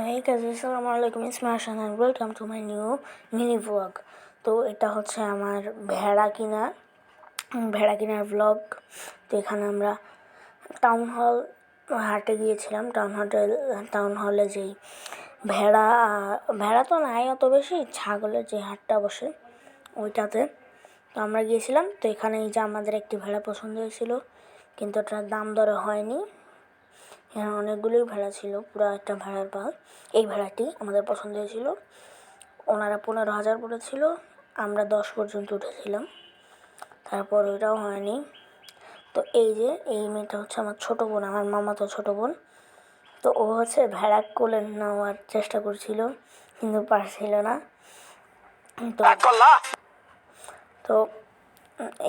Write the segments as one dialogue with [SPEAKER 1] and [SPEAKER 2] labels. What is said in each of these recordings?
[SPEAKER 1] Hey guys, আসসালামু আলাইকুম, it's মার্শান and welcome to my new mini vlog. তো এটা হচ্ছে আমার ভেড়া কেনার ভ্লগ। তো এখানে আমরা হাটে গিয়েছিলাম। টাউন হলে যেই ভেড়া ভেড়া তো নাই অত বেশি, ছাগলের যে হাটটা বসে ওইটাতে। তো আমরা গিয়েছিলাম। তো এখানে এই যে আমাদের একটি ভেড়া পছন্দ হয়েছিল, কিন্তু ওটার দাম দরে হয়নি। এখানে অনেকগুলোই ভেড়া ছিল, পুরো একটা ভেড়ার পাল। এই ভেড়াটি আমাদের পছন্দ হয়েছিল। ওনারা 15,000 পড়েছিল, আমরা 10 পর্যন্ত উঠেছিলাম, তারপর ওইটাও হয়নি। তো এই মেয়েটা হচ্ছে আমার ছোটো বোন, আমার মামাতো ছোটো বোন। তো ও হচ্ছে ভেড়া কোলে নেওয়ার চেষ্টা করছিল, কিন্তু পারছিল না। তো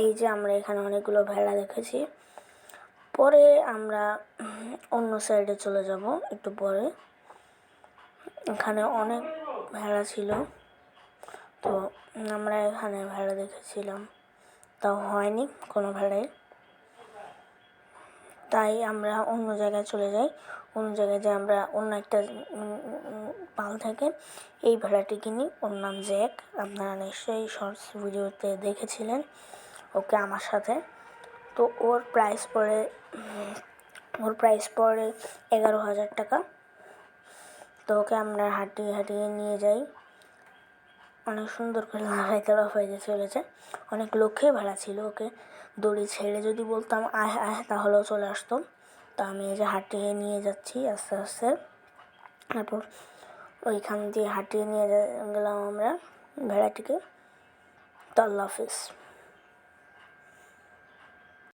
[SPEAKER 1] এই যে আমরা এখানে অনেকগুলো ভেড়া দেখেছি। পরে আমরা অন্য সাইডে চলে যাব একটু পরে। এখানে অনেক ভেড়া ছিল, তো আমরা এখানে ভেড়া দেখেছিলাম, তাও হয়নি কোনো ভেড়াই। তাই আমরা অন্য জায়গায় চলে যাই। অন্য জায়গায় যে আমরা অন্য একটা পাল থেকে এই ভেড়াটি কিনি। ওর নাম জ্যাক। আপনারা নিশ্চয়ই শর্টস ভিডিওতে দেখেছিলেন ওকে আমার সাথে। তো ওর প্রাইস পড়ে 11,000 টাকা। তো ওকে আমরা হাঁটিয়ে নিয়ে যাই। অনেক সুন্দর করে লাফাইতে চলেছে। অনেক লক্ষ্যে ভেড়া ছিল, ওকে দড়ি ছেড়ে যদি বলতাম আয় আয় তাহলেও চলে আসতো। তো আমি এই যে হাঁটিয়ে নিয়ে যাচ্ছি আস্তে আস্তে। তারপর ওইখান দিয়ে হাঁটিয়ে নিয়ে গেলাম আমরা ভেড়াটিকে। তো আল্লাহ হাফিজ।